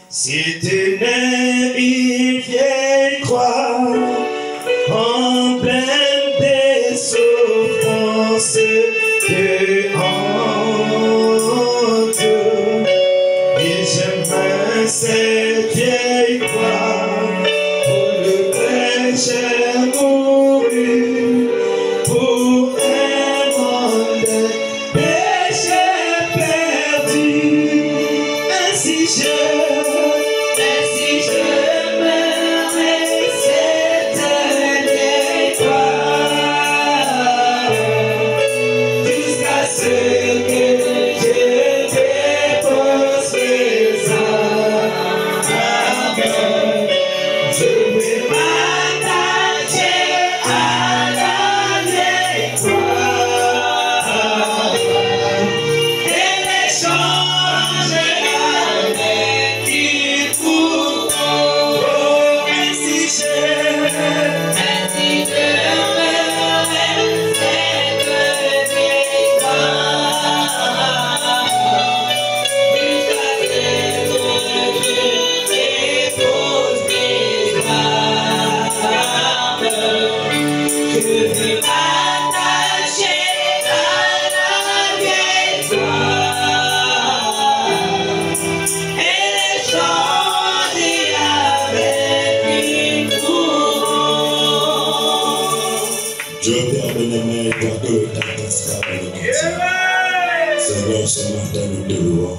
Si tu n'es une vieille croix, en pleine des souffrances de honte, et j'aime cette vieille croix, pour le péché mouru, pour un monde péché perdu. Ainsi je meurais cette vieille croix, jusqu'à ce que je dépose mes âmes. Je vais m'attacher à la vieille croix et l'échanger avec du troupeau. Ainsi je meurais cette vieille croix, jusqu'à ce que je dépose mes âmes. Je veux m'attacher à la vieille croix et l'échanger avec une couronne. Dieu Père bien-aimé, toi que le temps passe par le continent. Seigneur, ce matin nous te louons.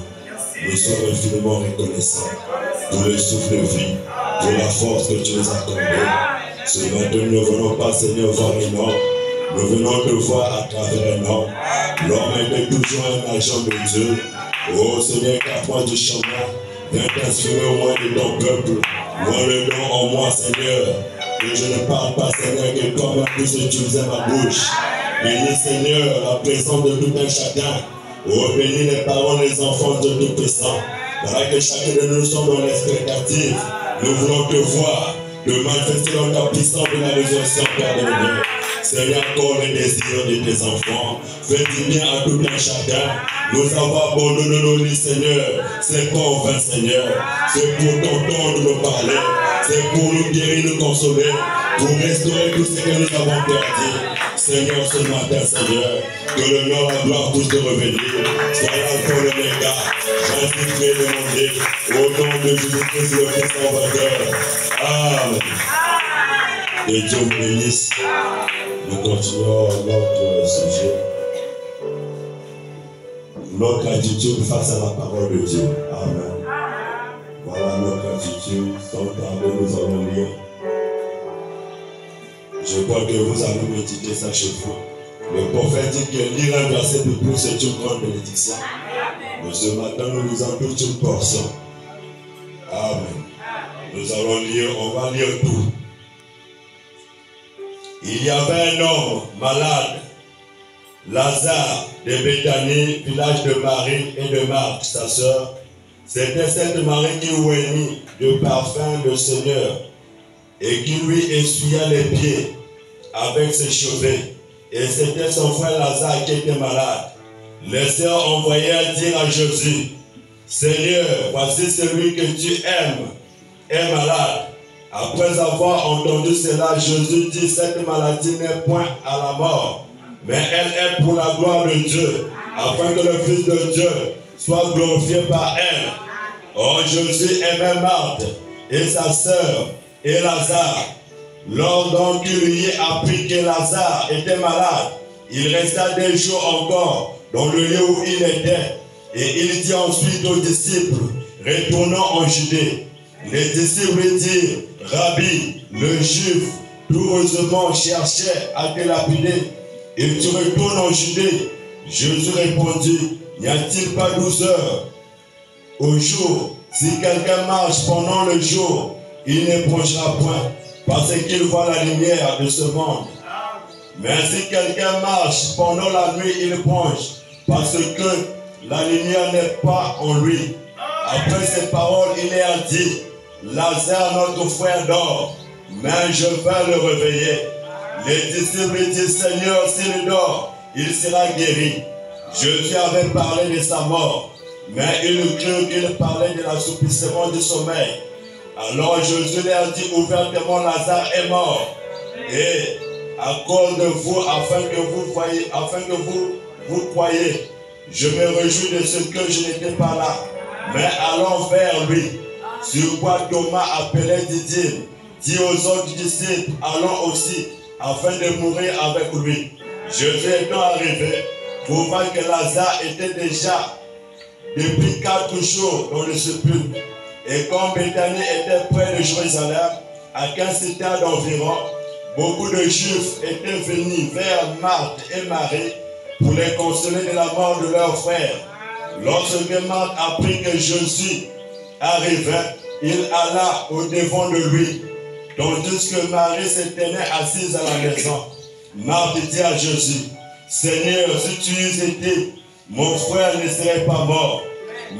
Nous sommes infiniment reconnaissants pour le souffle de vie, pour la force que tu nous as accordée. Ce matin, nous ne venons pas, Seigneur, voir un homme. Nous venons te voir à travers un homme. L'homme était toujours un agent de Dieu. Oh Seigneur, écarte-moi du chemin. Viens t'inspirer au moins de ton peuple. Moi le don en moi, Seigneur. Que je ne parle pas, Seigneur, que toi-même puisses utiliser ma bouche. Bénis, Seigneur, la présence de tout un chacun. Oh, bénis les parents, les enfants de tout puissant. Voilà que chacun de nous sommes dans l'expectative. Nous voulons te voir, te manifester dans ta puissance de la résurrection, Père de Dieu. Seigneur, accorde les désirs de tes enfants. Fais du bien à tout un chacun. Nous avons abandonné nos lits, Seigneur. C'est pas en vain, Seigneur. C'est pour t'entendre nous parler. C'est pour nous guérir, nous consoler. Pour restaurer tout ce que nous avons perdu. Seigneur, ce matin, Seigneur, que le nom, la gloire puisse te revenir. Sois l'alpha et l'oméga. J'invite à demander au nom de Jésus-Christ, le Fils Salvateur. Amen. Et Dieu vous bénisse. Nous continuons notre sujet. Notre attitude face à la parole de Dieu. Amen. Voilà notre attitude. Sans tarder, nous allons lire. Je crois que vous avez médité ça chez vous. Le prophète dit que lire un verset de plus, c'est une grande bénédiction. Mais ce matin, nous lisons toute une portion. Amen. Nous allons lire, on va lire tout. Il y avait un homme malade, Lazare de Béthanie, village de Marie et de Marthe, sa sœur. C'était cette Marie qui ouïmit le parfum du Seigneur et qui lui essuya les pieds avec ses cheveux. Et c'était son frère Lazare qui était malade. Les sœurs envoyèrent dire à Jésus, Seigneur, voici celui que tu aimes est malade. Après avoir entendu cela, Jésus dit, cette maladie n'est point à la mort, mais elle est pour la gloire de Dieu, afin que le Fils de Dieu soit glorifié par elle. Or Jésus aimait Marthe et sa sœur et Lazare. Lors donc qu'il lui apprit que Lazare était malade, il resta des jours encore dans le lieu où il était. Et il dit ensuite aux disciples, retournons en Judée. Les disciples lui dirent, Rabbi, le juif, tout heureusement cherchait à te lapider, et tu retournes en Judée. Jésus répondit, n'y a-t-il pas 12 heures au jour? Si quelqu'un marche pendant le jour, il ne plongera point, parce qu'il voit la lumière de ce monde. Mais si quelqu'un marche pendant la nuit, il plonge, parce que la lumière n'est pas en lui. Après ces paroles, il a dit, Lazare, notre frère, dort, mais je vais le réveiller. Les disciples disent, Seigneur, s'il dort, il sera guéri. Jésus avait parlé de sa mort, Mais ils crurent qu'il parlait de l'assouplissement du sommeil. Alors Jésus leur dit ouvertement, Lazare est mort. Et à cause de vous, afin que vous croyez, je me réjouis de ce que je n'étais pas là. Mais allons vers lui. Sur quoi Thomas appelait Didyme, dit aux autres disciples, allons aussi, afin de mourir avec lui. Jésus étant arrivé, trouva que Lazare était déjà depuis 4 jours dans le sépulcre. Et comme Béthanie était près de Jérusalem, à 15 stades d'environ, beaucoup de Juifs étaient venus vers Marthe et Marie pour les consoler de la mort de leur frère. Lorsque Marthe apprit que Jésus arrivait, il alla au-devant de lui, tandis que Marie se tenait assise à la maison. Marthe dit à Jésus, Seigneur, si tu eusses été, mon frère ne serait pas mort.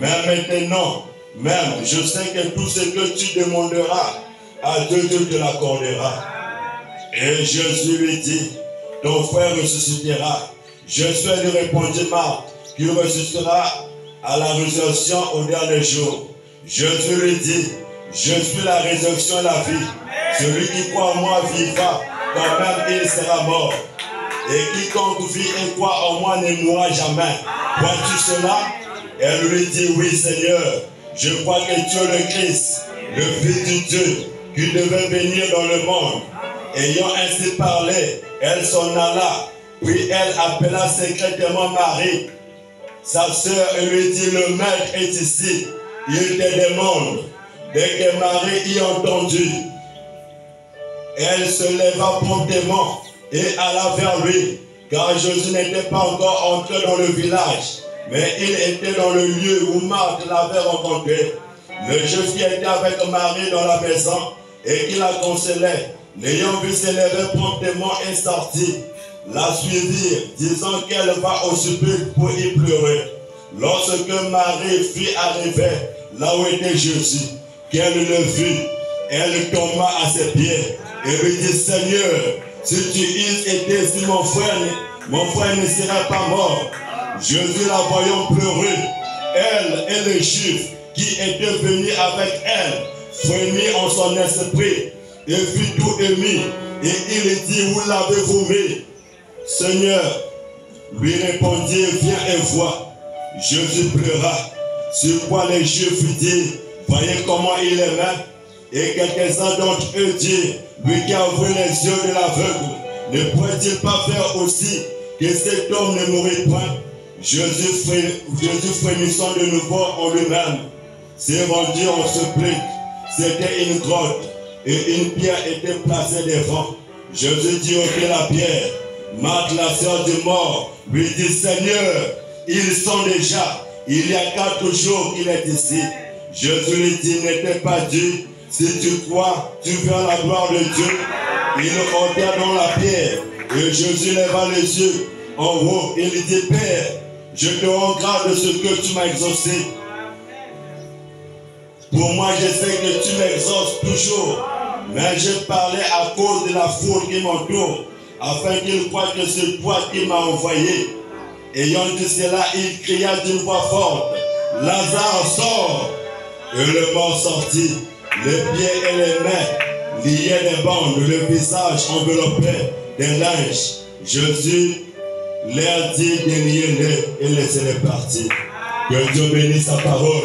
Mais maintenant, même, je sais que tout ce que tu demanderas à Dieu, Dieu te l'accordera. Et Jésus lui dit, ton frère ressuscitera. Jésus lui répondit, Marthe, qu'il ressuscitera à la résurrection au dernier jour. Jésus lui dit, je suis la résurrection et la vie. Celui qui croit en moi vivra, quand même il sera mort. Et quiconque vit et croit en moi ne mourra jamais. Vois-tu cela? Elle lui dit, oui Seigneur, je crois que tu es le Christ, le Fils du Dieu, qui devait venir dans le monde. Ayant ainsi parlé, elle s'en alla, puis elle appela secrètement Marie, sa sœur, et lui dit, le maître est ici, il te demande. Dès que Marie y entendit, elle se leva promptement et alla vers lui, car Jésus n'était pas encore entré dans le village, mais il était dans le lieu où Marthe l'avait rencontré. Le Juif qui était avec Marie dans la maison et qui la consolait, l'ayant vu se lever promptement et sortit, la suivit, disant qu'elle va au sépulcre pour y pleurer. Lorsque Marie fit arriver là où était Jésus, qu'elle le vit, elle tomba à ses pieds et lui dit, Seigneur, si tu eusses été ici, mon frère ne serait pas mort. Jésus, la voyant pleurer, elle et les Juifs qui étaient venus avec elle, frémit en son esprit et fut tout ému. Et il dit, où l'avez-vous mis? Seigneur, lui répondit, viens et vois. Jésus pleura, sur quoi les Juifs dirent, voyez comment il aimait. Et quelques-uns d'entre eux dirent, lui qui a ouvert les yeux de l'aveugle, ne pourrait-il pas faire aussi que cet homme ne mourrait point? Jésus frémissant de nouveau en lui-même, s'est rendu en sépulcre. C'était une grotte et une pierre était placée devant. Jésus dit, ôtez la pierre. Marthe, la sœur du mort, lui dit, Seigneur, ils sont déjà, il y a 4 jours qu'il est ici. Jésus lui dit, n'était pas dit, si tu crois, tu verras la gloire de Dieu. Il ôta dans la pierre et Jésus leva les yeux en haut et lui dit, Père, je te rends grâce de ce que tu m'as exaucé. Pour moi, je sais que tu m'exauces toujours, mais je parlais à cause de la foule qui m'entoure, afin qu'ils croient que c'est toi qui m'as envoyé. Ayant dit cela, il cria d'une voix forte, Lazare, sort! Et le mort sortit, les pieds et les mains liés des bandes, le visage enveloppé d'un linge. Jésus leur dit de lier-les et laisser-les partir. Que Dieu bénisse sa parole.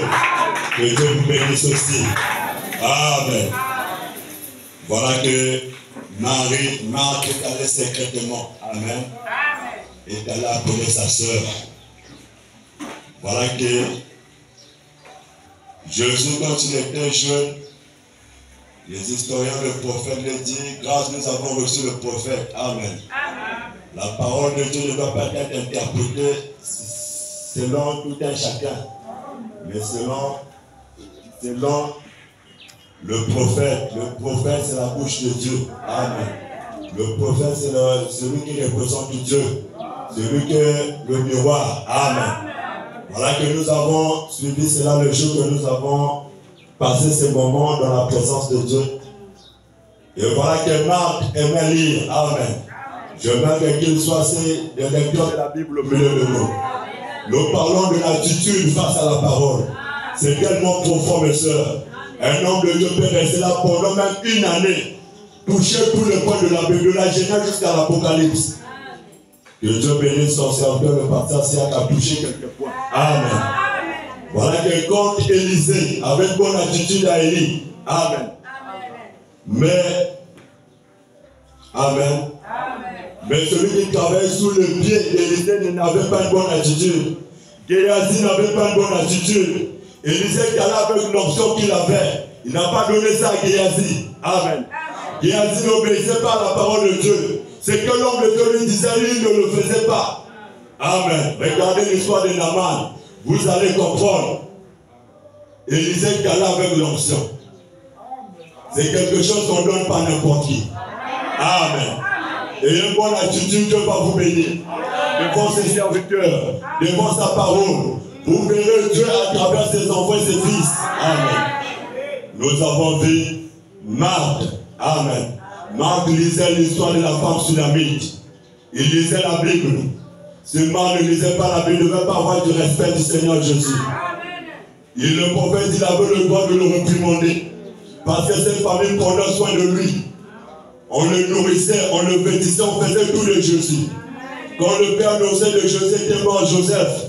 Que Dieu vous bénisse aussi. Amen. Voilà que Marthe est allée secrètement. Amen. Est allée appeler sa sœur. Voilà que Jésus, quand il était jeune, les historiens, le prophète le dit, grâce nous avons reçu le prophète. Amen. La parole de Dieu ne doit pas être interprétée selon tout un chacun, mais selon le prophète. Le prophète, c'est la bouche de Dieu. Amen. Le prophète, c'est celui qui représente Dieu. Celui qui est le miroir. Amen. Voilà que nous avons suivi cela le jour que nous avons passé ces moments dans la présence de Dieu. Et voilà que Marthe aimait lire. Amen. Je veux qu'il soit des lecteurs de la Bible au milieu de nous. Nous parlons de l'attitude face à la parole. C'est tellement profond, mes soeurs. Un homme de Dieu peut rester là pendant même une année, toucher tous les points de la Bible, de la Genèse jusqu'à l'Apocalypse. Que Dieu bénisse son serviteur, le pasteur Siak, a touché quelques points. Amen. Voilà que quand Élisée avait une bonne attitude à Élie. Amen. Mais, Amen. Mais celui qui travaille sous le pied d'Élisée n'avait pas une bonne attitude. Géasi n'avait pas une bonne attitude. Élisée qui allait avec l'option qu'il avait. Il n'a pas donné ça à Géasi. Amen. Géasi n'obéissait pas à la parole de Dieu. C'est que l'homme de Dieu lui disait, lui ne le faisait pas. Amen. Regardez l'histoire de Naaman. Vous allez comprendre. Élisée qui allait avec l'option. C'est quelque chose qu'on ne donne pas à n'importe qui. Amen. Et une bonne attitude, Dieu va vous bénir. Devant ses serviteurs, devant sa parole. Vous verrez Dieu à travers ses enfants et ses fils. Amen. Nous avons vu Marthe. Amen. Marthe lisait l'histoire de la femme sunamite. Il lisait la Bible. Si Marthe ne lisait pas la Bible, il ne devait pas avoir du respect du Seigneur Jésus. Et le prophète, il avait le droit de le réprimander. Parce que cette famille prenait soin de lui. On le nourrissait, on le vêtissait, on faisait tout de Jésus. Quand le père d'Osée de Joseph était mort, Joseph,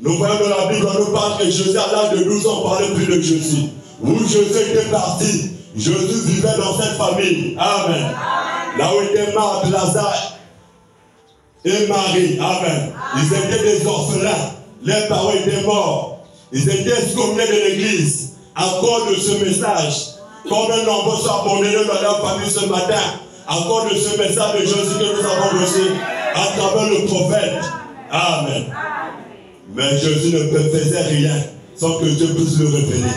nous voyons dans la Bible, on nous parle que Joseph, à l'âge de 12 ans, parlait plus de Jésus. Où Joseph était parti, Jésus vivait dans cette famille. Amen. Là où était Marthe, Lazare et Marie. Amen. Ils étaient des orphelins. Leurs parents étaient morts. Ils étaient excommuniés de l'église à cause de ce message. Comme un enfant soit abandonné dans leur famille ce matin, à cause de ce message de Jésus que nous avons reçu à travers le prophète. Amen. Mais Jésus ne faisait rien sans que Dieu puisse le révéler.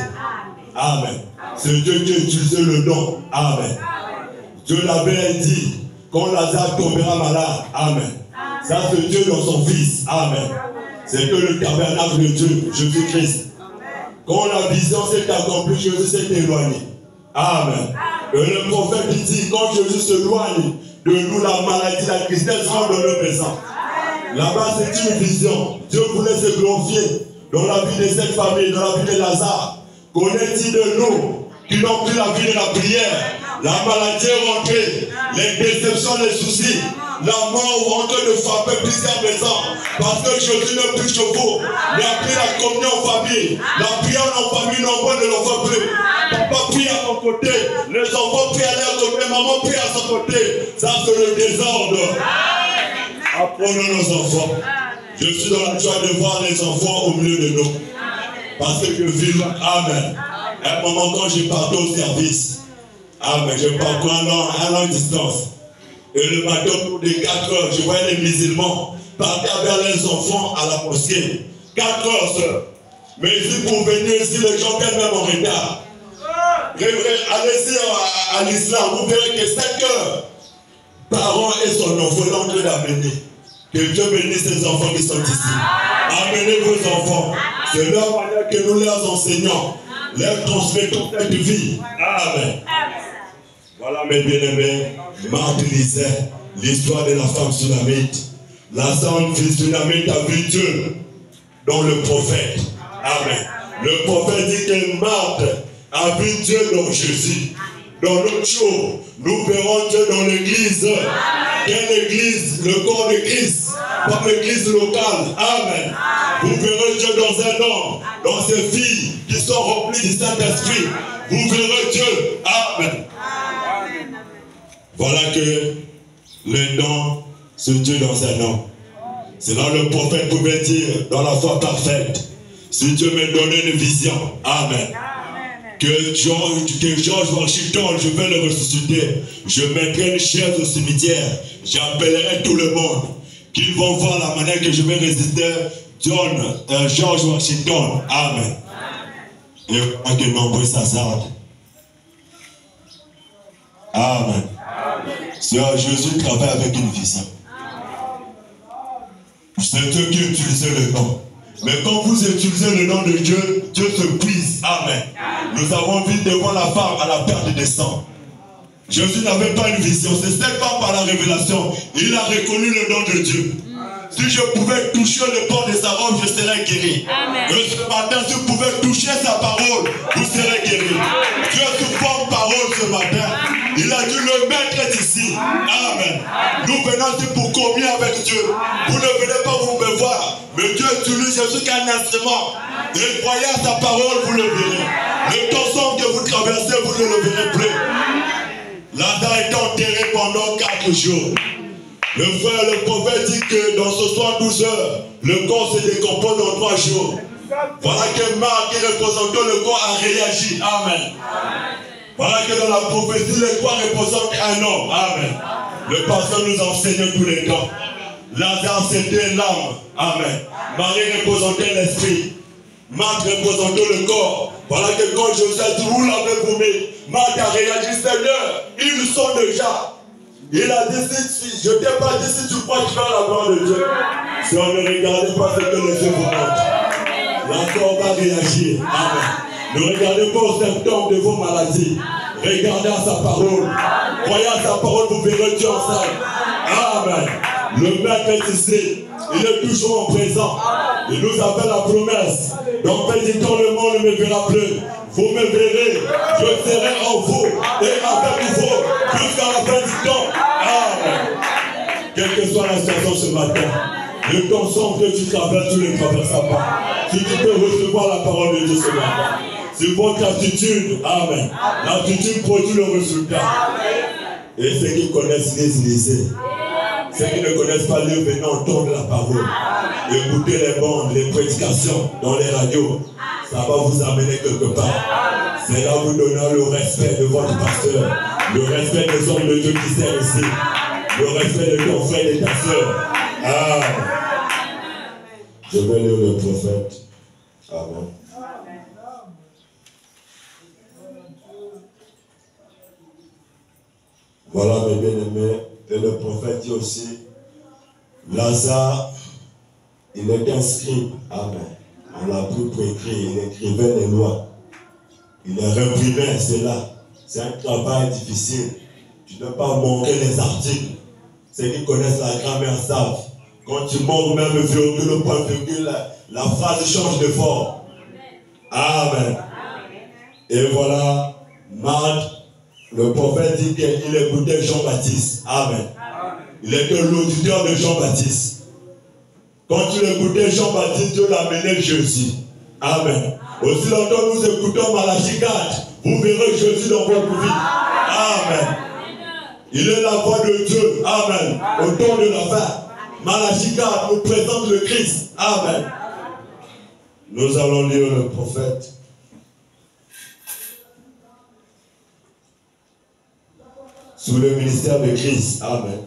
Amen. C'est Dieu qui a utilisé le don. Amen. Dieu l'avait dit quand Lazare tombera malade. Amen. Ça c'est Dieu dans son Fils. Amen. C'est que le tabernacle de Dieu, Jésus-Christ. Quand la vision s'est accomplie, Jésus s'est éloigné. Amen. Et le prophète dit, quand Jésus s'éloigne de nous, la maladie, la tristesse rentre dans le présent. Là-bas, c'est une vision. Dieu voulait se glorifier dans la vie de cette famille, dans la vie de Lazare. Connaît-il de nous qui n'ont plus la vie de la prière? La maladie est rentrée, les déceptions, les soucis, la mort rentre de frapper plusieurs maisons. Parce que Jésus ne plus que vous. Il a pris la communion en famille. La prière en famille, nombreux ne l'en fait plus. Papa prie à son côté, les enfants prient à leur côté, maman prie à son côté. Ça, c'est le désordre. Apprenons nos enfants. Je suis dans la joie de voir les enfants au milieu de nous. Parce que je vis. Amen. À un moment, quand j'ai parti au service, amen, je parcours un an de distance. Et le matin, autour de 4 heures, je voyais les musulmans partir vers les enfants à la mosquée. 4 heures, sœur. Mais ici, pour venir ici, les gens viennent même en retard. Allez-y à l'islam, vous verrez que 5 heures, parents et son enfant sont en train d'amener. Que Dieu bénisse ces enfants qui sont ici. Amenez vos enfants. C'est leur manière que nous leur enseignons. Leur transmettons cette vie. Amen. Voilà mes bien-aimés. Marthe lisait l'histoire de la femme sunamite. La femme sunamite a vu Dieu dans le prophète. Amen. Le prophète dit que Marthe a vu Dieu dans Jésus. Dans l'autre jour, nous verrons Dieu dans l'église. Quelle église? Le corps de Christ. Pas l'église locale. Amen. Vous verrez Dieu dans un homme, dans ses filles qui sont remplies du Saint-Esprit. Vous verrez Dieu. Amen. Voilà que le nom se Dieu dans un homme. C'est là le prophète pouvait dire dans la foi parfaite. Si Dieu me donnait une vision. Amen. Que George Washington, je vais le ressusciter. Je mettrai une chaise au cimetière. J'appellerai tout le monde. Qu'ils vont voir la manière que je vais résister George Washington. Amen. Et voilà que nombreux s'assardent. Amen. Sœur, Jésus travaille avec une vision. C'est Dieu qui utilise le nom. Mais quand vous utilisez le nom de Dieu, Dieu se brise. Amen. Nous avons vu devant la femme à la perte des sangs. Jésus n'avait pas une vision. C'est cette femme par la révélation. Il a reconnu le nom de Dieu. Si je pouvais toucher le bord de sa robe, je serais guéri. Amen. Et ce matin, si vous pouvez toucher sa parole, vous serez guéri. Dieu sous forme parole ce matin. Il a dû le mettre ici. Amen. Nous venons ici pour communier avec Dieu. Vous ne venez pas vous me voir, mais Dieu utilise Jésus qu'un instrument. Et croyez à sa parole, vous le verrez. Le temps sombre que vous traversez, vous ne le verrez plus. Lazare est enterré pendant 4 jours. Le frère, le prophète dit que dans ce soir 12 heures, le corps se décompose en 3 jours. Voilà que Marc, qui représentant le corps, a réagi. Amen. Voilà que dans la prophétie, le corps représente un homme. Amen. Le pasteur nous enseigne tous les temps. Lazare, c'était l'âme. Amen. Marie représentait l'esprit. Marc représentait le corps. Voilà que quand Jésus a dit, vous l'avez vomi, Marc a réagi, Seigneur, ils sont déjà. Il a dit, je ne t'ai pas dit, si tu crois, tu vas la gloire de Dieu. Si on ne regardait pas ce que les yeux vous montrent, le corps va réagir. Amen. Ne regardez pas aux symptômes de vos maladies. Regardez à sa parole. Croyez à sa parole, vous verrez Dieu ensemble. Amen. Le Maître est ici. Il est toujours en présent. Il nous a fait la promesse. Dans peu de temps, le monde ne me verra plus. Vous me verrez. Je serai en vous et avec vous jusqu'à la fin du temps. Amen. Quelle que soit la situation ce matin, le temps sombre que tu traverses, tu ne le traverseras pas. Si tu peux recevoir la parole de Dieu ce matin, c'est votre attitude. Amen. L'attitude produit le résultat. Et ceux qui connaissent les lisez. Ceux qui ne connaissent pas Dieu, venez entendre la parole. Écoutez les bandes, les prédications dans les radios. Ça va vous amener quelque part. C'est là vous donnera le respect de votre pasteur, le respect des hommes de Dieu qui servent ici, le respect de ton frère et de ta soeur. Amen. Je vais lire le prophète. Amen. Voilà mes bien-aimés. Et le prophète dit aussi, Lazare, il est inscrit. Amen. On l'a pris pour écrire. Il écrivait les lois. Il est réprimé, c'est là. C'est un travail difficile. Tu ne peux pas manquer les articles. Ceux qui connaissent la grammaire savent. Quand tu manques même le virgule, le point virgule, la phrase change de forme. Amen. Et voilà, Marc, le prophète dit qu'il écoutait Jean-Baptiste. Amen. Il était l'auditeur de Jean-Baptiste. Quand tu écoutais Jean-Baptiste, Dieu l'a amené Jésus. Amen. Aussi longtemps nous écoutons Malachie 4, vous verrez Jésus dans votre vie. Amen. Il est la voix de Dieu. Amen. Au temps de la fin. Malachie 4 nous présente le Christ. Amen. Nous allons lire le prophète. Sous le ministère de Christ. Amen.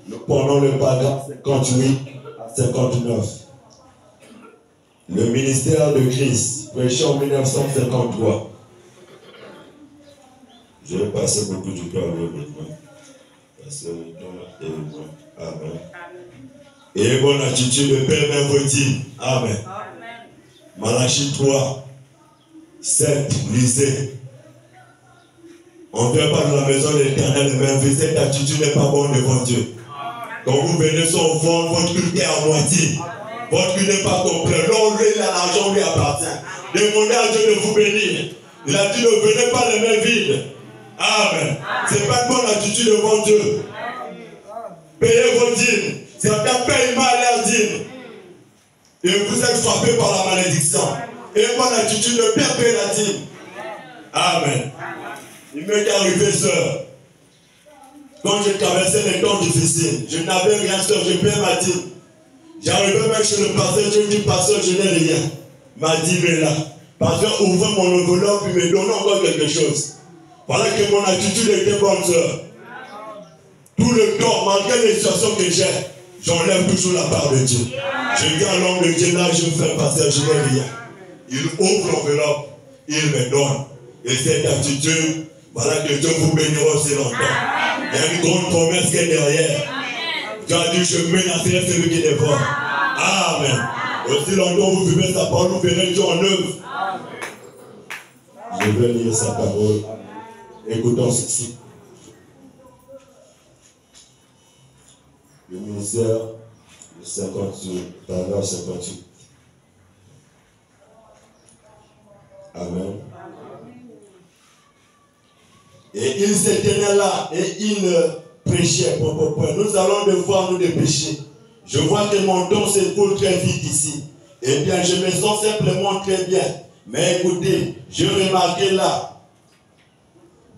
Nous prenons le paragraphe 58 à 59. Le ministère de Christ, prêché en 1953. Je vais passer beaucoup du temps à lire maintenant. Passer le temps et le temps. Amen. Et bonne attitude de Père Merveille. Amen. Malachie 3, 7, lisez. On ne vient pas dans la maison de l'Éternel, mais cette attitude n'est pas bonne devant Dieu. Quand vous venez sur vendre, votre culte est à moitié. Votre culte n'est pas complet. Non, lui, l'argent lui appartient. Demandez à Dieu de vous bénir. Il a dit ne venez pas les mains vides. Amen. Ce n'est pas une bonne attitude devant Dieu. Payez vos dîmes. Certains payent mal leurs dîmes. Et vous êtes frappés par la malédiction. Et une bonne attitude de bien payer la dîme. Amen. Il m'est arrivé, sœur. Quand j'ai traversé les temps difficiles, je n'avais rien, sœur, je payais ma dîme. J'arrivais même chez le pasteur, je dis, pasteur, je n'ai rien. Ma dîme est là. Pasteur, ouvre mon enveloppe, il me donne encore quelque chose. Voilà que mon attitude était bonne, sœur. Tout le temps, malgré les situations que j'ai, j'enlève toujours la part de Dieu. Je dis à l'homme de Dieu, là, je fais pasteur, je n'ai rien. Il ouvre l'enveloppe, il me donne. Et cette attitude, voilà que Dieu vous bénira aussi longtemps. Il y a une grande promesse qui est derrière. Dieu a dit, je menacerai celui qui dévore. Amen. Aussi longtemps vous vivez sa parole, vous verrez Dieu en œuvre. Je vais lire sa parole. Écoutons ceci. Le ministère 58, paragraphe 58. Amen. Et il se tenait là et il prêchait. Nous allons devoir nous dépêcher. Je vois que mon temps s'écoule très vite ici. Eh bien, je me sens simplement très bien. Mais écoutez, je remarquais là,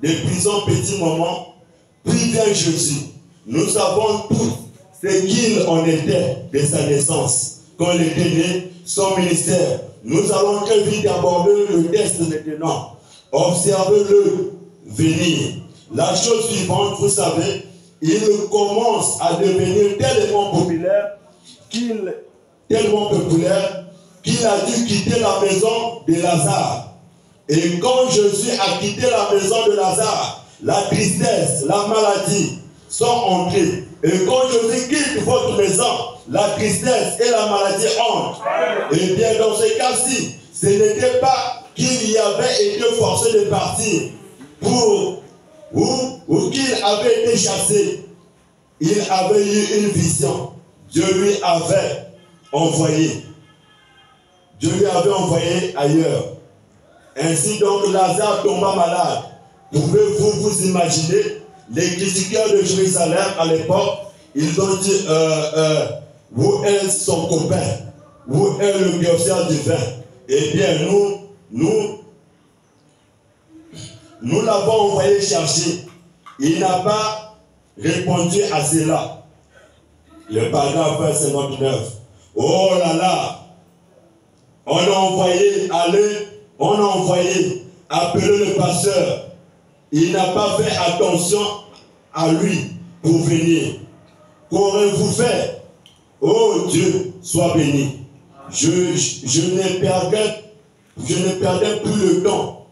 depuis un petit moment, plus vient Jésus. Nous savons tous ce qu'il en était de sa naissance. Quand il était né, son ministère. Nous allons très vite aborder le test maintenant. Observez-le venir. La chose suivante, vous savez, il commence à devenir tellement populaire qu'il a dû quitter la maison de Lazare. Et quand Jésus a quitté la maison de Lazare, la tristesse, la maladie sont entrées. Et quand Jésus quitte votre maison, la tristesse et la maladie entrent. Et bien dans ce cas-ci, ce n'était pas qu'il y avait été forcé de partir ou qu'il avait été chassé. Il avait eu une vision. Dieu lui avait envoyé. Dieu lui avait envoyé ailleurs. Ainsi donc Lazare tomba malade. Pouvez-vous vous imaginer les critiqueurs de Jérusalem à l'époque? Ils ont dit où est son copain? Où est le guerrier du vin? Eh bien nous l'avons envoyé chercher. Il n'a pas répondu à cela. Le paragraphe 59. Oh là là! On a envoyé appeler le pasteur. Il n'a pas fait attention à lui pour venir. Qu'aurez-vous fait? Oh Dieu, sois béni. Je ne perdais plus le temps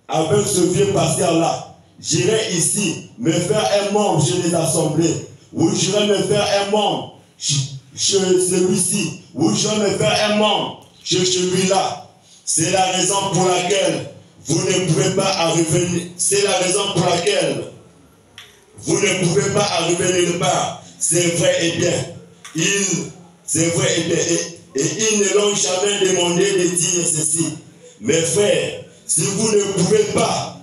avec ce vieux pasteur-là. J'irai ici me faire un membre chez les assemblées. Ou j'irai me faire un membre chez celui-ci. Ou j'irai me faire un membre chez celui-là. C'est la raison pour laquelle vous ne pouvez pas arriver. C'est la raison pour laquelle vous ne pouvez pas arriver nulle part. C'est vrai et bien. C'est vrai et bien. Et ils ne l'ont jamais demandé de dire ceci. Mes frères, si vous ne pouvez pas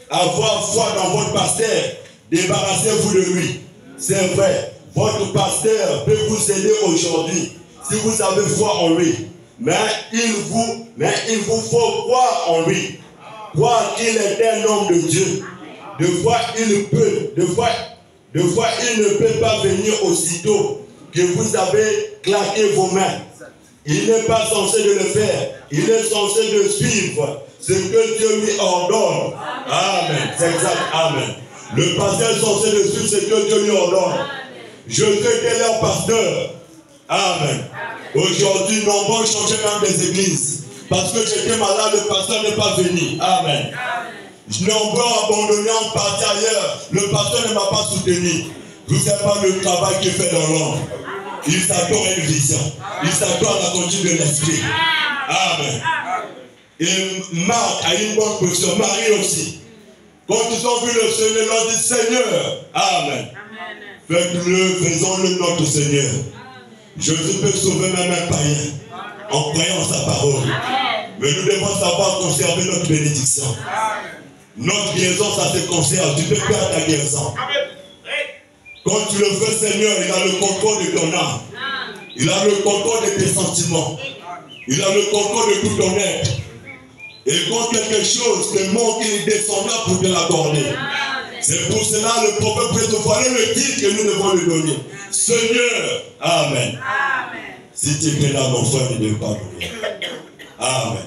avoir foi dans votre pasteur, débarrassez-vous de lui. C'est vrai. Votre pasteur peut vous aider aujourd'hui si vous avez foi en lui. Mais il vous faut croire en lui. Croire qu'il est un homme de Dieu. De fois il ne peut pas venir aussitôt que vous avez claqué vos mains. Il n'est pas censé de le faire. Il est censé de suivre ce que Dieu lui ordonne. Amen. C'est exact. Amen. Le pasteur est censé de suivre ce que Dieu lui ordonne. Je sais quel est leur pasteur. Amen. Aujourd'hui, nombreux changé même des églises. Parce que j'étais malade, le pasteur n'est pas venu. Amen. Nombreux abandonnés en partie ailleurs. Le pasteur ne m'a pas soutenu. Vous ne savez pas le travail qu'il fait dans l'ombre. Il s'attend à une vision. Il s'attend à la conduite de l'esprit. Amen. Et Marc a une bonne position. Marie aussi. Quand ils ont vu le Seigneur, ils ont dit Seigneur. Amen. Faites-le, faisons-le notre Seigneur. Jésus peut sauver même un païen en croyant sa parole. Mais nous devons savoir conserver notre bénédiction. Notre guérison, ça se conserve. Tu peux perdre ta guérison. Quand tu le fais, Seigneur, il a le contrôle de ton âme. Il a le contrôle de tes sentiments. Il a le contrôle de tout ton être. Et quand quelque chose te manque, il descendra pour te l'accorder. C'est pour cela le prophète prétend le titre que nous devons lui donner. Seigneur, Amen. Si tu es là, mon frère, ne pas mourir. Amen.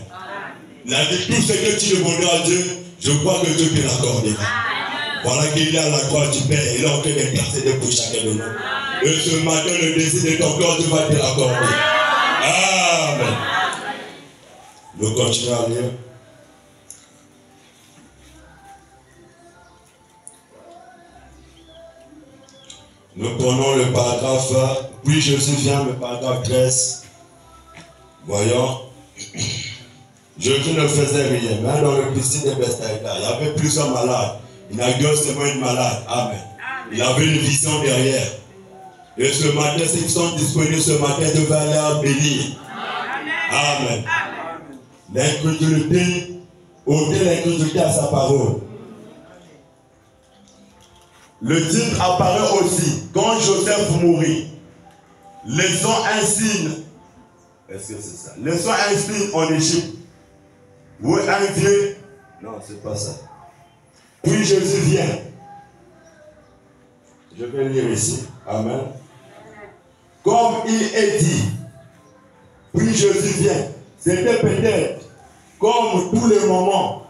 Il a dit tout ce que tu demanderas à Dieu, je crois que Dieu te l'accordera. Voilà qu'il est à la croix du Père, il est en train d'intercéder pour chacun de nous. Et ce matin, le désir de ton cœur, Dieu va te l'accorder. Amen. Nous continuons à lire. Nous prenons le paragraphe, puis Jésus vient, le paragraphe 13. Voyons. Jésus ne faisait rien. Même dans le piscine de Bethsaïda, il y avait plusieurs malades. Il n'a guéri seulement une malade. Amen. Il avait une vision derrière. Et ce matin, ceux qui sont disponibles ce matin devaient aller bénir. Amen. L'incrédulité, ôter l'incrédulité à sa parole. Le titre apparaît aussi quand Joseph mourit. Laissons un signe. Est-ce que c'est ça? Laissons un signe en Égypte. Où un vieux. Non, c'est pas ça. Puis Jésus vient. Je vais lire ici. Amen. Comme il est dit. Puis Jésus vient. C'était peut-être, comme tous les moments,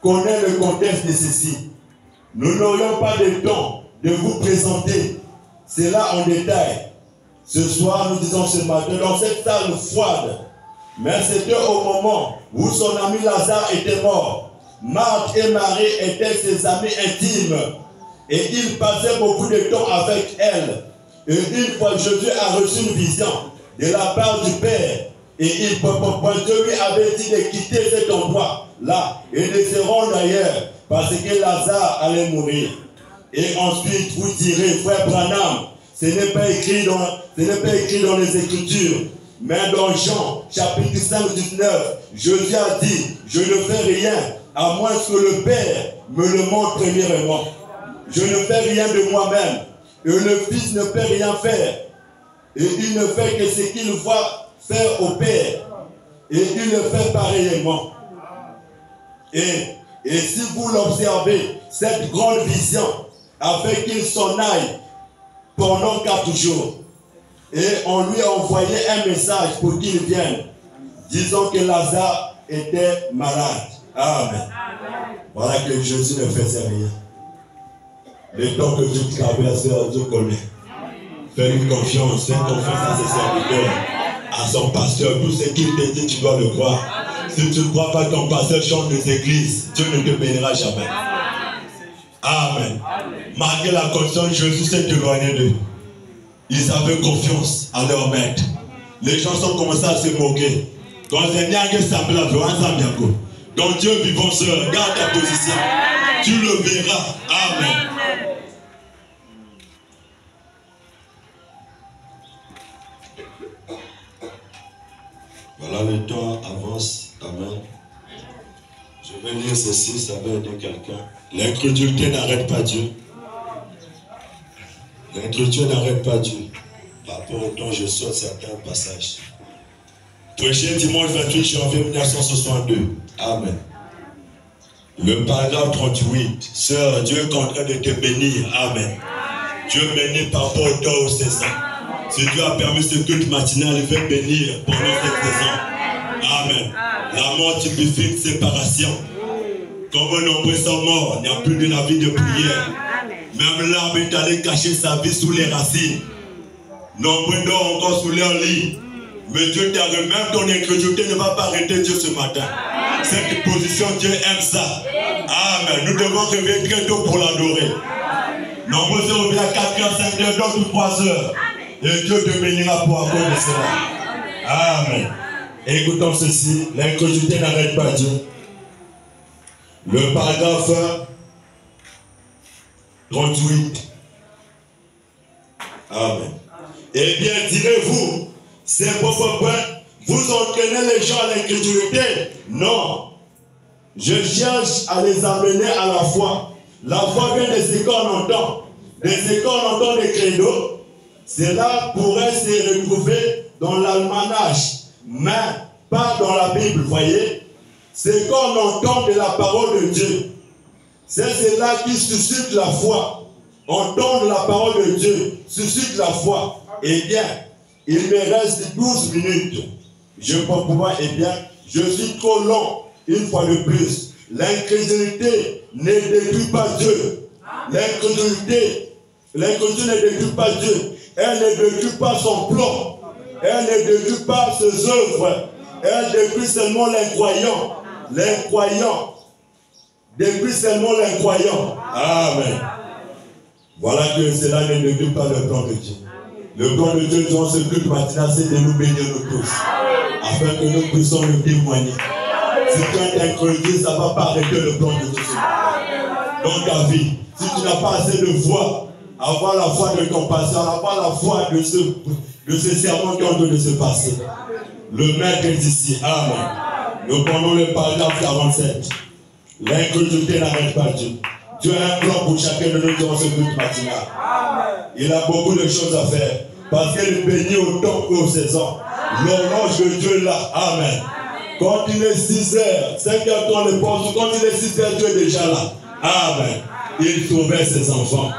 connaît le contexte de ceci. Nous n'aurions pas de temps de vous présenter cela en détail. Ce soir, nous disons ce matin, dans cette salle froide, mais c'était au moment où son ami Lazare était mort. Marthe et Marie étaient ses amis intimes et il passait beaucoup de temps avec elle. Et une fois, Jésus a reçu une vision de la part du Père. Et Dieu lui avait dit de quitter cet endroit-là et de se rendre ailleurs parce que Lazare allait mourir. Et ensuite, vous direz, frère Branham, ce n'est pas écrit dans les Écritures. Mais dans Jean, chapitre 5, 19, Jésus a dit, je ne fais rien à moins que le Père me le montre premièrement. Je ne fais rien de moi-même. Et le Fils ne peut rien faire. Et il ne fait que ce qu'il voit faire au Père. Et il le fait pareillement. Et si vous l'observez, cette grande vision a fait qu'il s'en aille pendant 4 jours. Et on lui a envoyé un message pour qu'il vienne, disant que Lazare était malade. Amen. Voilà que Jésus ne faisait rien. Le temps que tu traverses, Dieu connaît. Fais-lui confiance, fais confiance à ses serviteurs, à son pasteur. Tout ce qu'il te dit, tu dois le croire. Si tu ne crois pas que ton pasteur chante des églises, Dieu ne te bénira jamais. Amen. Malgré la conscience, Jésus s'est éloigné d'eux. Ils avaient confiance à leur maître. Les gens ont commencé à se moquer. Dans un dernier semblable, donc Dieu vivant seul, garde ta position. Tu le verras. Amen. Voilà, le temps avance. Amen. Je vais lire ceci, ça va aider quelqu'un. L'incrédulité n'arrête pas Dieu. L'incrédulité n'arrête pas Dieu. Par rapport au temps, je saute certains passages. Prêché dimanche 28 janvier 1962. Amen. Le paragraphe 38. Sœur, Dieu est en train de te bénir. Amen. Dieu bénit par rapport au temps aux saisons. Si Dieu a permis ce culte matinal, il fait bénir pendant cette saison. Amen. La mort typifie une séparation. Comme nombreux sont morts, il n'y a plus de la vie de prière. Même l'arbre est allé cacher sa vie sous les racines. Nombreux dorment encore sous leur lit. Mais Dieu t'a remis, même ton incrédulité ne va pas arrêter Dieu ce matin. Cette position, Dieu aime ça. Amen. Nous devons revenir très tôt pour l'adorer. Nombreux se reviennent à 4h, 5h, donc 3h. Et Dieu te bénira pour encore de cela. Amen. Écoutons ceci, l'incrédulité n'arrête pas Dieu. Le paragraphe 38. Amen. Eh bien, direz-vous, c'est pourquoi vous entraînez les gens à l'incrédulité? Non. Je cherche à les amener à la foi. La foi vient de ce qu'on entend. De ce qu'on entend des credos. Cela pourrait se retrouver dans l'almanach, mais pas dans la Bible, voyez. C'est qu'on entend de la parole de Dieu. C'est cela qui suscite la foi. Entendre la parole de Dieu suscite la foi. Eh bien, il me reste 12 minutes. Je peux pouvoir, eh bien, je suis trop long, une fois de plus. L'incrédulité ne détruit pas Dieu. L'incrédulité ne détruit pas Dieu. Elle ne détruit pas son plan. Elle ne détruit pas ses œuvres. Elle détruit seulement l'incroyant. L'incroyant. Détruit seulement l'incroyant. Amen. Voilà que cela ne détruit pas le plan de Dieu. Le plan de Dieu dans ce culte matinal, c'est de nous bénir nous tous. Afin que nous puissions le témoigner. Si tu es incrédule, ça ne va pas arrêter le plan de Dieu. Dans ta vie, si tu n'as pas assez de foi avoir la foi de compassion, avoir la foi de ce sermon qui est en train de se passer. Le maître est ici. Amen. Nous prenons le paragraphe 47. L'incrédulité n'arrête pas Dieu. Dieu a un plan pour chacun de nous dans ce but matinal. Il a beaucoup de choses à faire. Parce qu'il bénit au temps qu'aux saisons. L'horloge de Dieu est là. Amen. Quand il est 6h, 5h dans les postes, quand il est 6h, Dieu est déjà là. Amen. Il trouvait ses enfants.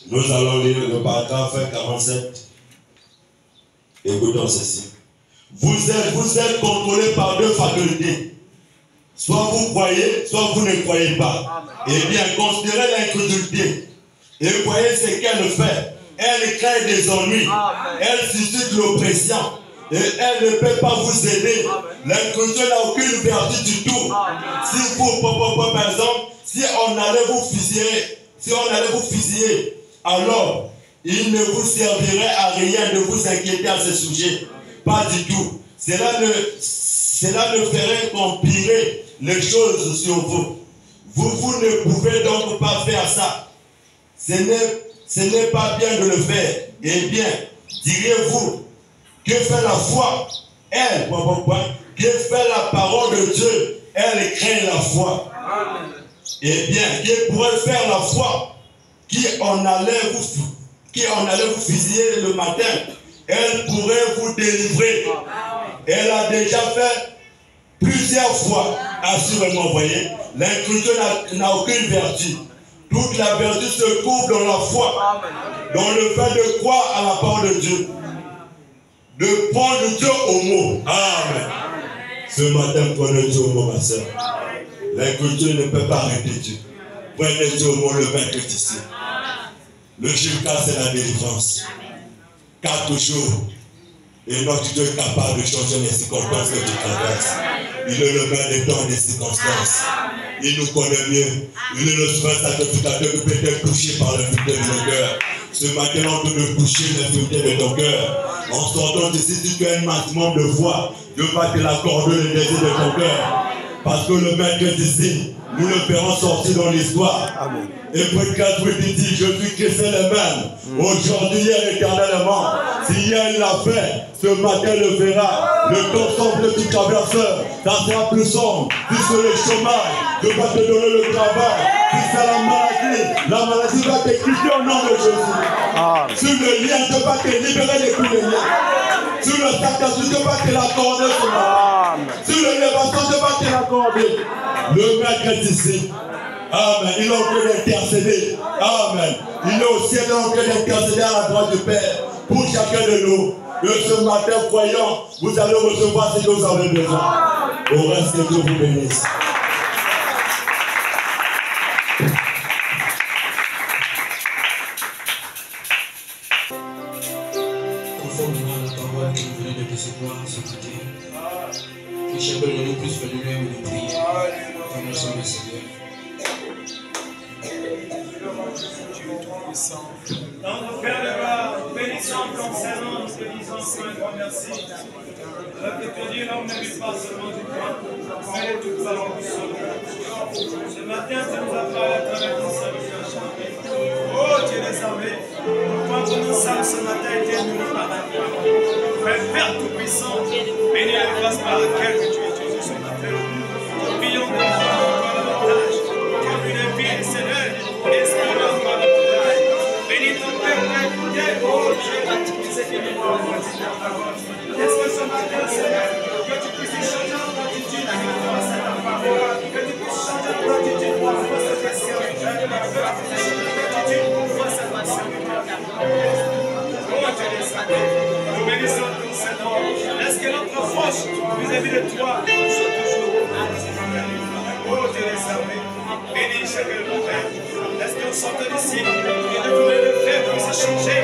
Nous allons lire le paragraphe 47. Écoutons ceci. Vous êtes contrôlé par deux facultés. Soit vous croyez, soit vous ne croyez pas. Eh bien, considérez l'incrédulité. Et voyez ce qu'elle fait. Elle crée des ennuis. Elle suscite l'oppression. Et elle ne peut pas vous aider. L'incrédulité n'a aucune vertu du tout. Si vous, par exemple, si on allait vous fusiller, alors il ne vous servirait à rien de vous inquiéter à ce sujet. Pas du tout. Cela ne ferait qu'empirer les choses sur vous. Vous ne pouvez donc pas faire ça. Ce n'est pas bien de le faire. Eh bien, diriez-vous, que fait la foi? Elle, que fait la parole de Dieu? Elle crée la foi. Eh bien, que pourrait faire la foi qui en allait vous fusiller le matin? Elle pourrait vous délivrer. Elle a déjà fait plusieurs fois, assurément, vous voyez. L'incrédulité n'a aucune vertu. Toute la vertu se trouve dans la foi, dans le fait de croire à la parole de Dieu, de prendre Dieu au mot. Amen. Ce matin, prenez Dieu au mot, ma soeur. L'incrédulité ne peut pas arrêter Dieu. Prenez Dieu au mot, le maître est ici. Le jour 4, c'est la délivrance. 4 jours. Et notre Dieu est capable de changer les circonstances que tu traverses. Il est le maître des temps et des circonstances. Il nous connaît mieux. Il est le souverain sacrificateur qui peut être touché par l'infidélité de nos cœurs. Ce matin, on peut nous toucher l'infidélité de ton cœur. En sortant d'ici, si tu as un maximum de foi, Dieu va te l'accorder le désir de ton cœur. Parce que le maître est ici. Nous le ferons sortir dans l'histoire. Et pour 4 dit, je suis Christ le même. Aujourd'hui, hier, éternellement. Si hier il l'a fait, ce matin le fera. Le temps sombre qui traverse, ça sera plus sombre. Si c'est le chômage, je vais te donner le travail. Si c'est la maladie va te quitter au nom de Jésus. Sur le lien, je vais te libérer de tous les liens. Sur le sacrifice, je vais te l'accorder ce matin. Sur l'élévation, je vais te l'accorder. Le maître est ici. Amen. Il est en train d'intercéder. Amen. Il est au ciel en train d'intercéder à la droite du Père. Pour chacun de nous. Que ce matin, croyant, vous allez recevoir ce que vous avez besoin. Au reste, que Dieu vous bénisse. Conformément à la parole que vous venez de recevoir ce matin, que chacun de nous puisse venir même de prier dans nos hommes, Seigneur. Donc, Père de gloire, bénissons ton Seigneur, nous te disons un grand merci. Que te dire, l'homme ne vit pas seulement du pain, mais de toute parole du Seigneur. Ce matin, tu nous as parlé à travers ton serviteur chanté. Oh Dieu des armées, quand nous sommes ce matin, été nous par la foi. Père Tout-Puissant, bénis la grâce par laquelle tu es utilisé ce matin. Nous prions de encore davantage. Que une vie, Seigneur, espérons encore davantage. Bénis ton Père, oh Dieu, est-ce que ce matin, Seigneur, que tu puisses changer notre attitude face à ta parole, que tu puisses changer notre attitude face à ta serviteur, que tu puisses changer notre attitude face à ta serviteur. Oh Dieu des armées, nous bénissons ton Seigneur. Laisse que notre approche vis-à-vis de toi soit toujours oh Dieu des armées, bénis chacun de nos frères. Laisse qu'on sorte d'ici et de tout le faire puisse changer.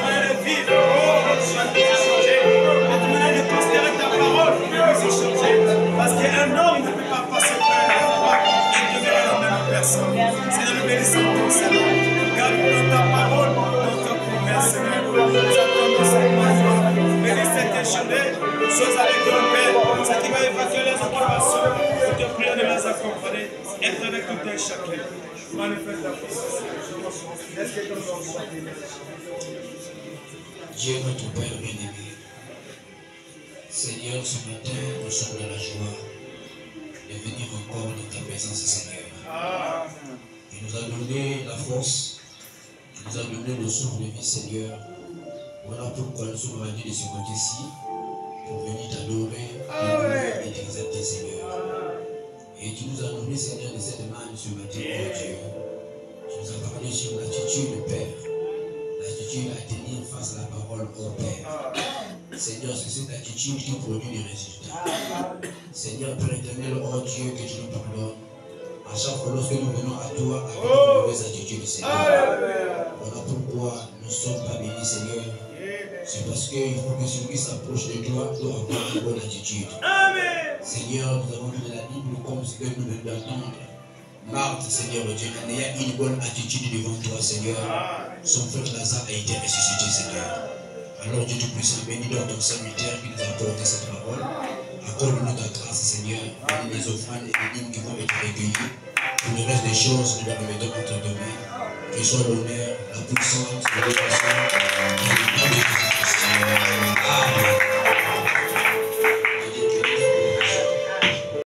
De vivre, oh, notre choix puisse changer. De tout de considérer ta parole puisse changer. Parce qu'un homme ne peut pas passer par la foi et devenir la même personne. Seigneur, nous bénissons ton Seigneur. Garde-nous ta parole, notre promesse, Seigneur. Nous attendons cette maison. Bénis cette échappée, chose avec ton Père, ce qui va évacuer les occupations. Nous te prions de les accompagner. Être avec tout un chacun. Dieu, notre Père bien-aimé, Seigneur, ce matin, nous sommes dans la joie de venir encore dans ta présence, Seigneur. Il nous a donné la force, il nous a donné le souffle de vie, Seigneur. Voilà pourquoi nous sommes venus de ce côté-ci pour venir t'adorer, et t'exalter, Seigneur. Et tu nous as nommé, Seigneur, de cette manne ce matin, oh Dieu. Tu nous as parlé sur l'attitude, Père. L'attitude à tenir face à la parole, oh Père. Seigneur, c'est cette attitude qui produit des résultats. Seigneur, Père éternel, oh Dieu, que tu nous pardonnes. À chaque fois lorsque nous venons à toi avec une mauvaise attitude, Seigneur. Voilà pourquoi nous ne sommes pas bénis, Seigneur. C'est parce qu'il faut que celui qui s'approche de toi doit avoir une bonne attitude. Seigneur, nous avons lu dans la Bible comme ce que nous venons d'entendre. Marthe, Seigneur Dieu, en ayant une bonne attitude devant toi, Seigneur, son frère Lazare a été ressuscité, Seigneur. Alors Dieu Tout-Puissant, bénis donc ton serviteur qui nous a apporté cette parole. Accorde-nous ta grâce, Seigneur. Bénis les offrandes et les dîmes qui vont être recueillies. Pour le reste des choses, nous les remettons entre tes mains. Que soit l'honneur, la puissance, la dévotion.